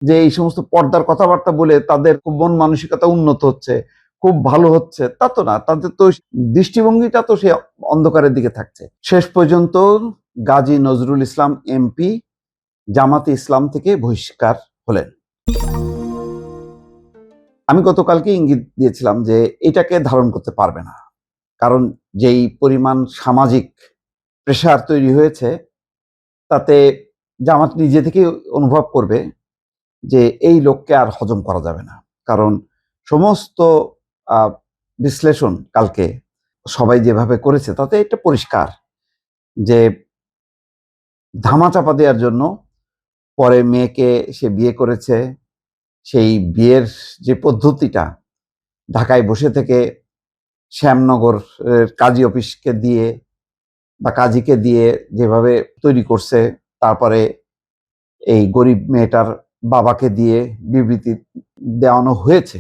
যে এই সমস্ত পর্দার কথাবার্তা বলে তাদের খুব মন মানসিকতা উন্নত হচ্ছে, খুব ভালো হচ্ছে, তা তো না। তাদের তো দৃষ্টিভঙ্গিটা তো সে অন্ধকারের দিকে থাকছে। শেষ পর্যন্ত গাজী নজরুল ইসলাম এমপি জামাতে ইসলাম থেকে বহিষ্কার হলেন। আমি গতকালকে ইঙ্গিত দিয়েছিলাম যে এটাকে ধারণ করতে পারবে না, কারণ যেই পরিমাণ সামাজিক প্রেশার তৈরি হয়েছে, তাতে জামাত নিজে থেকে অনুভব করবে যে এই লোককে আর হজম করা যাবে না। কারণ সমস্ত বিশ্লেষণ কালকে সবাই যেভাবে করেছে তাতে এটা পরিষ্কার যে ধামাচাপা দেওয়ার জন্য পরে মেয়েকে সে বিয়ে করেছে, সেই বিয়ের যে পদ্ধতিটা ঢাকায় বসে থেকে শ্যামনগর কাজী অফিসকে দিয়ে বা কাজীকে দিয়ে যেভাবে তৈরি করছে, তারপরে এই গরিব মেয়েটার বাবাকে দিয়ে বিবৃতি দেওয়ানো হয়েছে।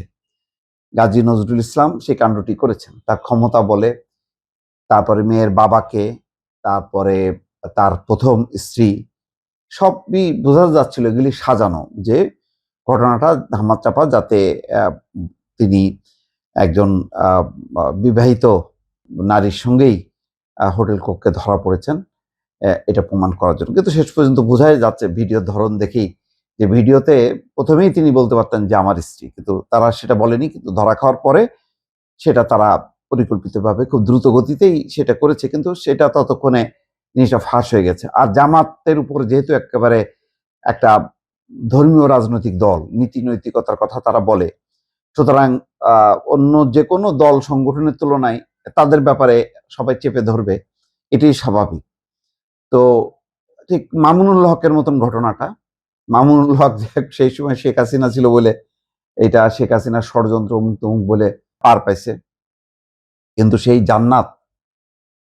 গাজী নজরুল ইসলাম সেই কাণ্ডটি করেছেন তার ক্ষমতা বলে। তারপরে মেয়ের বাবাকে, তারপরে তার প্রথম স্ত্রী, সবই বোঝা যাচ্ছিল এগুলি সাজানো, যে ঘটনাটা ধামাচাপা, যাতে তিনি একজন বিবাহিত নারীর সঙ্গেই হোটেল কক্ষে ধরা পড়েছেন এটা প্রমাণ করার জন্য। কিন্তু শেষ পর্যন্ত বোঝাই যাচ্ছে ভিডিওর ধরন দেখেই যে ভিডিওতে প্রথমেই তিনি বলতে পারতেন যে আমার স্ত্রী, কিন্তু তারা সেটা বলেনি। কিন্তু ধরা খাওয়ার পরে সেটা তারা পরিকল্পিতভাবে খুব দ্রুত গতিতেই সেটা করেছে, কিন্তু সেটা ততক্ষণে জিনিসটা ফাঁস হয়ে গেছে। আর জামাতের উপর যেহেতু একেবারে একটা ধর্মীয় রাজনৈতিক দল, নীতি নৈতিকতার কথা তারা বলে, সুতরাং অন্য যে কোনো দল সংগঠনের তুলনায় তাদের ব্যাপারে সবাই চেপে ধরবে, এটাই স্বাভাবিক। তো ঠিক মামুনুল হকের মতন ঘটনাটা, মামুনুল হক সেই সময় শেখ হাসিনা ছিল বলে এটা শেখ হাসিনার ষড়যন্ত্র অমুক তমুক বলে পার পাইছে, কিন্তু সেই জান্নাত,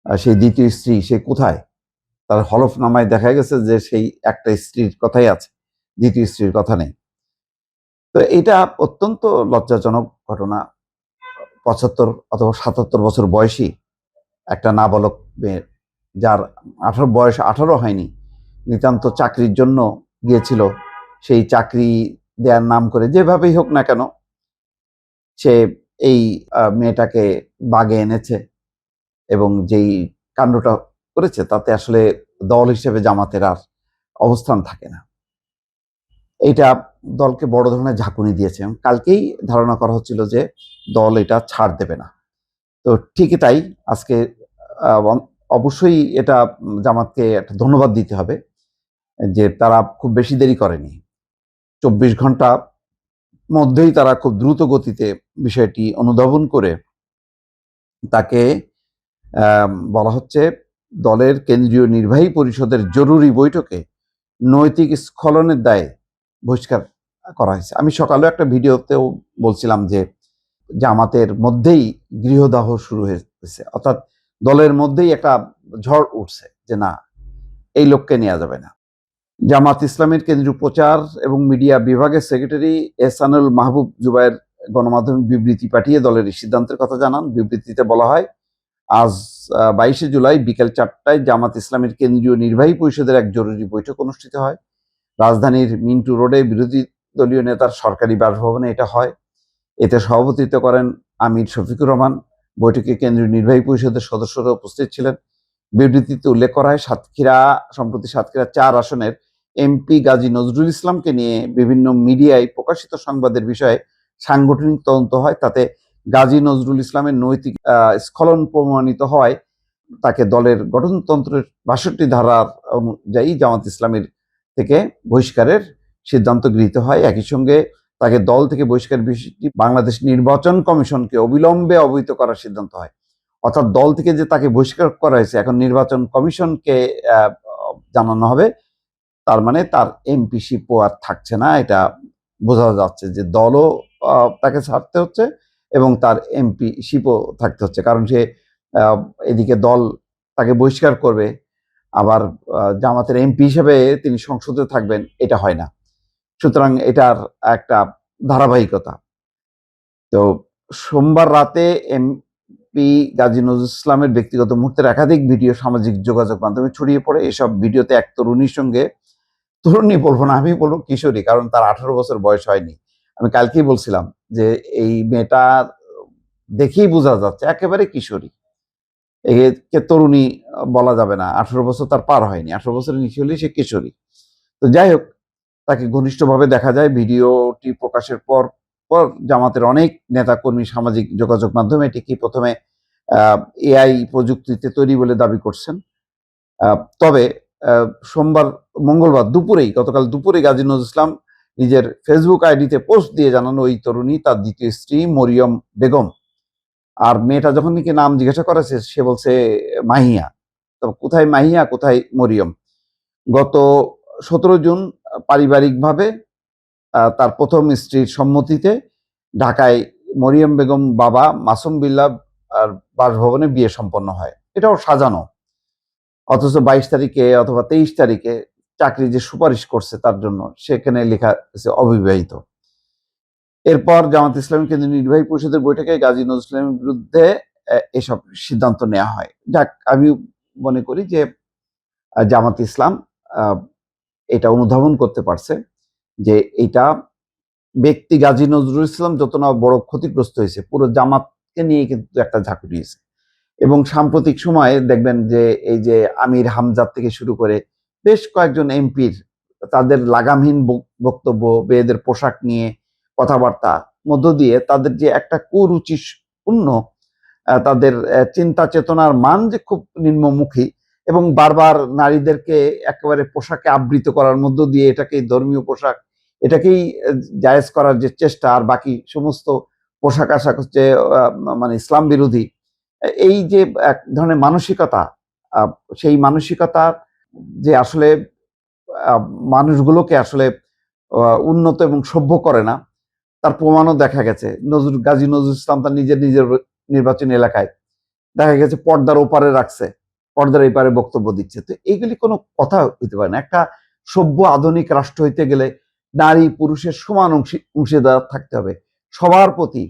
সেই দ্বিতীয় স্ত্রী, সে কোথায়? তার হলফনামায় দেখা গেছে যে সেই একটা স্ত্রীর কথাই আছে, দ্বিতীয় স্ত্রীর কথা নেই। তো এটা অত্যন্ত লজ্জাজনক ঘটনা। ৭৫ অথবা ৭৭ বছর বয়সী একটা নাবালক মেয়ে, যার বয়স 18 হয়নি, নিতান্ত চাকরির জন্য গিয়েছিল। সেই চাকরি দেওয়ার নাম করে যেভাবেই হোক না কেন সে এই মেয়েটাকে বাগে এনেছে, এবং যেই কাণ্ডটা করেছে তাতে আসলে দল হিসেবে জামাতের আর অবস্থান থাকে না। এইটা দলকে বড় ধরনের ঝাঁকুনি দিয়েছে। কালকেই ধারণা করা হচ্ছিল যে দল এটা ছাড় দেবে না। তো ঠিকই তাই, আজকে অবশ্যই এটা জামাতকে একটা ধন্যবাদ দিতে হবে যে তারা খুব বেশি দেরি করেনি। ২৪ ঘন্টা মধ্যেই তারা খুব দ্রুত গতিতে বিষয়টি অনুধাবন করে তাকে বলা হচ্ছে দলের কেন্দ্রীয় নির্বাহী পরিষদের জরুরি বৈঠকে নৈতিক স্খলনের দায়ে বহিষ্কার করা হয়েছে। আমি সকালেও একটা ভিডিওতেও বলছিলাম যে জামাতের মধ্যেই গৃহদাহ শুরু হয়েছে, অর্থাৎ দলের মধ্যেই একটা ঝড় উঠছে যে না, এই লোককে নেওয়া যাবে না। জামাত ইসলামের কেন্দ্রীয় প্রচার এবং মিডিয়া বিভাগের সেক্রেটারি এহসানুল মাহবুব জুবায়ের গণমাধ্যমে বিবৃতি পাঠিয়ে দলের এই সিদ্ধান্তের কথা জানান। বিবৃতিতে বলা হয়, আজ ২২শে জুলাই বিকেল ৪টায় জামাত ইসলামের কেন্দ্রীয় নির্বাহী পরিষদের এক জরুরি বৈঠক অনুষ্ঠিত হয়। রাজধানীর মিন্টু রোডে বিরোধী দলীয় নেতার সরকারি বাসভবনে এটা হয়। এতে সভাপতিত্ব করেন আমির শফিকুর রহমান। বৈঠকে কেন্দ্রীয় নির্বাহী পরিষদের সদস্যরা উপস্থিত ছিলেন। বিবৃতিতে উল্লেখ করা হয়, সম্প্রতি সাতক্ষীরা ৪ আসনের এমপি গাজী নজরুল ইসলামকে নিয়ে বিভিন্ন মিডিয়ায় প্রকাশিত সংবাদের বিষয়ে সাংগঠনিক তদন্ত হয়। তাতে গাজী নজরুল ইসলামের নৈতিক স্খলন প্রমাণিত হওয়ায় তাকে দলের গঠনতন্ত্রের ৬২ ধারার অনুযায়ী জামাত ইসলামের থেকে বহিষ্কারের সিদ্ধান্ত গৃহীত হয়। একই সঙ্গে তাকে দল থেকে বহিষ্কারের বিষয়টি বাংলাদেশ নির্বাচন কমিশনকে অবিলম্বে অবহিত করার সিদ্ধান্ত হয়। অর্থাৎ দল থেকে যে তাকে বহিষ্কার করা হয়েছে, এখন নির্বাচন কমিশনকে জানানো হবে। তার মানে তার এমপিশিপও আর থাকছে না, এটা বোঝা যাচ্ছে যে দলও তাকে ছাড়তে হচ্ছে এবং তার এমপিশিপও থাকতে হচ্ছে, কারণ সে এদিকে দল তাকে বহিষ্কার করবে, আবার জামাতের এমপি হিসেবে তিনি সংসদে থাকবেন, এটা হয় না। সুতরাং এটার একটা ধারাবাহিকতা। তো সোমবার রাতে এমপি গাজী নজরুল ইসলামের ব্যক্তিগত মুহূর্তের একাধিক ভিডিও সামাজিক যোগাযোগ মাধ্যমে ছড়িয়ে পড়ে। এসব ভিডিওতে এক তরুণীর সঙ্গে তরুণী বলবো না, আমি বলবো কিশোরী, কারণ তার 18 বছর বয়স হয়নি। আমি কালকেই বলছিলাম যে এই মেয়েটা দেখেই বোঝা যাচ্ছে একেবারে কিশোরী। একে তরুণী বলা যাবে না, 18 বছর তার পার হয়নি, 18 বছরের নিচে হলেই সে কিশোরী। তো যাই হোক, তাকে ঘনিষ্ঠভাবে দেখা যায়। ভিডিওটি প্রকাশের পর পর জামাতের অনেক নেতাকর্মী সামাজিক যোগাযোগ মাধ্যমে এটিকে প্রথমে এআই প্রযুক্তিতে তৈরি বলে দাবি করছেন। তবে সোমবার মঙ্গলবার দুপুরেই, গতকাল দুপুরে গাজী নজরুল ইসলাম নিজের ফেসবুক আইডিতে পোস্ট দিয়ে জানান ওই তরুণী তার দ্বিতীয় স্ত্রী মরিয়ম বেগম। আর মেয়েটা যখন নাকি নাম জিজ্ঞাসা করেছে সে বলছে মাহিয়া। তো কোথায় মাহিয়া, কোথায় মরিয়ম? গত 17 জুন পারিবারিকভাবে তার প্রথম স্ত্রীর সম্মতিতে ঢাকায় মরিয়ম বেগম বাবা মাসুম বিল্লাহ আর বাসভবনে বিয়ে সম্পন্ন হয়। এটাও সাজানো। অথচ 22 তারিখে অথবা 23 তারিখে চাকরি যে সুপারিশ করছে তার জন্য সেখানে লেখা আছে অবিবাহিত। এরপর জামাত ইসলামী কেন্দ্রীয় নির্বাহী পরিষদের বৈঠকে গাজী নজরুল ইসলামের বিরুদ্ধে এসব সিদ্ধান্ত নেওয়া হয়। যাক, আমি মনে করি যে জামাত ইসলাম এটা অনুধাবন করতে পারছে যে এটা ব্যক্তি গাজী নজরুল ইসলাম যত না বড় ক্ষতিগ্রস্ত হয়েছে, পুরো জামাতকে নিয়ে কিন্তু একটা ঝাঁকুনি হয়েছে। এবং সাম্প্রতিক সময়ে দেখবেন যে এই যে আমির হামজার থেকে শুরু করে বেশ কয়েকজন এমপির তাদের লাগামহীন বক্তব্য, মেয়েদের পোশাক নিয়ে কথাবার্তা মধ্য দিয়ে তাদের যে একটা কুরুচিপূর্ণ তাদের চিন্তা চেতনার মান যে খুব নিম্নমুখী, এবং বারবার নারীদেরকে একেবারে পোশাকে আবৃত করার মধ্য দিয়ে এটাকেই ধর্মীয় পোশাক, এটাকেই জায়েজ করার যে চেষ্টা, আর বাকি সমস্ত পোশাক আশাক হচ্ছে মানে ইসলাম বিরোধী, এই যে এক ধরনের মানসিকতা, সেই মানসিকতা যে আসলে মানুষগুলোকে আসলে উন্নত এবং সভ্য করে না, তার প্রমাণও দেখা গেছে। গাজী নজরুল ইসলাম তার নিজের নির্বাচনী এলাকায় দেখা গেছে পর্দার ওপারে রাখছে, পর্দার এই পারে বক্তব্য দিচ্ছে। তো এইগুলি কোনো কথা হইতে পারে না। একটা সভ্য আধুনিক রাষ্ট্র হইতে গেলে নারী পুরুষের সমান অংশীদার থাকতে হবে, সবার প্রতি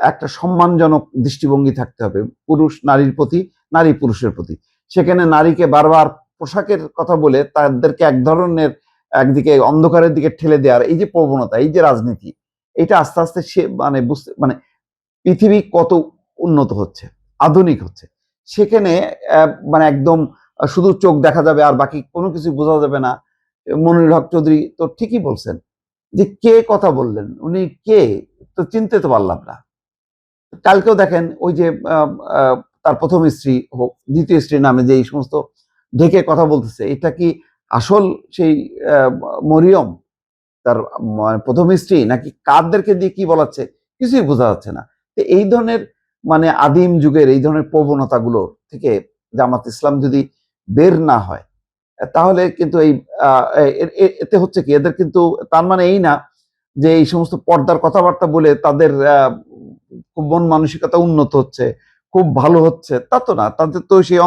একটা সম্মানজনক দৃষ্টিভঙ্গি থাকতে হবে, পুরুষ নারীর প্রতি, নারী পুরুষের প্রতি। সেখানে নারীকে বারবার পোশাকের কথা বলে তাদেরকে এক ধরনের একদিকে অন্ধকারের দিকে ঠেলে দেওয়ার এই যে প্রবণতা, এই যে রাজনীতি, এটা আস্তে আস্তে সে মানে বুঝতে মানে পৃথিবী কত উন্নত হচ্ছে, আধুনিক হচ্ছে, সেখানে মানে একদম শুধু চোখ দেখা যাবে আর বাকি কোনো কিছু বোঝা যাবে না। মনিরুল হক চৌধুরী তো ঠিকই বলছেন যে কে কথা বললেন, উনি কে, তো চিনতে তো পারলাম না। কালকেও দেখেন ওই যে তার প্রথম স্ত্রী হোক, দ্বিতীয় স্ত্রীর নামে যে এই সমস্ত ঢেকে কথা বলতেছে, এটা কি আসল সেই মরিয়ম তার প্রথম স্ত্রী, নাকি কাদেরকে দিয়ে কি বলাচ্ছে কিছুই বোঝা যাচ্ছে না। তো এই ধরনের মানে আদিম যুগের এই ধরনের প্রবণতাগুলো থেকে জামাত ইসলাম যদি বের না হয়, তাহলে কিন্তু এই এতে হচ্ছে কি, এদের কিন্তু তার মানে এই না যে এই সমস্ত পর্দার কথাবার্তা বলে তাদের খুব মন মানসিকতা উন্নত হচ্ছে, খুব ভালো হচ্ছে, তা তো না। তাদের তো সেই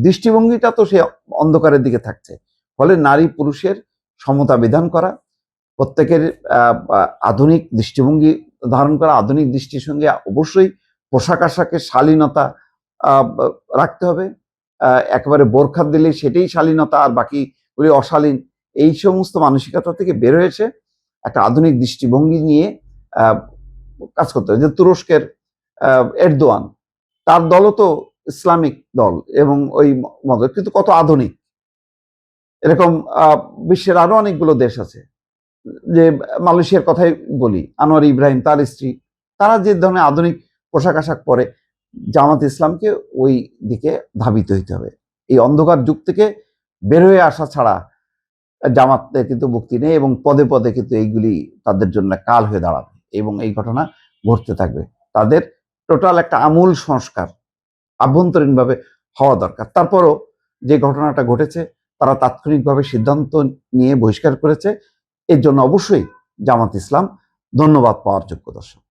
দৃষ্টিভঙ্গিটা তো সে অন্ধকারের দিকে থাকছে। ফলে নারী পুরুষের সমতা বিধান করা, প্রত্যেকের আধুনিক দৃষ্টিভঙ্গি ধারণ করা, আধুনিক দৃষ্টির সঙ্গে অবশ্যই পোশাক আশাকের শালীনতা রাখতে হবে। একেবারে বোরখা দিলে সেটাই শালীনতা আর বাকিগুলি অশালীন, এই সমস্ত মানসিকতা থেকে বের হয়েছে একটা আধুনিক দৃষ্টিভঙ্গি নিয়ে কাজ করতে হবে। যে তুরস্কের এরদোয়ান, তার দলও তো ইসলামিক দল এবং ওই মত, কিন্তু কত আধুনিক। এরকম বিশ্বের আরো অনেকগুলো দেশ আছে, যে মালয়েশিয়ার কথাই বলি, আনোয়ার ইব্রাহিম তার স্ত্রী, তারা যে ধরনের আধুনিক পোশাক আশাক পরে, জামাত ইসলামকে ওই দিকে ধাবিত হইতে হবে। এই অন্ধকার যুগ থেকে বের হয়ে আসা ছাড়া জামাতের কিন্তু মুক্তি নেই, এবং পদে পদে কিন্তু এইগুলি তাদের জন্য কাল হয়ে দাঁড়াবে এবং এই ঘটনা ঘটতে থাকবে। তাদের টোটাল একটা আমূল সংস্কার আভ্যন্তরীণভাবে হওয়া দরকার। তারপরও যে ঘটনাটা ঘটেছে, তারা তাৎক্ষণিকভাবে সিদ্ধান্ত নিয়ে বহিষ্কার করেছে। এর জন্য অবশ্যই জামাত ইসলাম ধন্যবাদ পাওয়ার যোগ্য। দর্শক।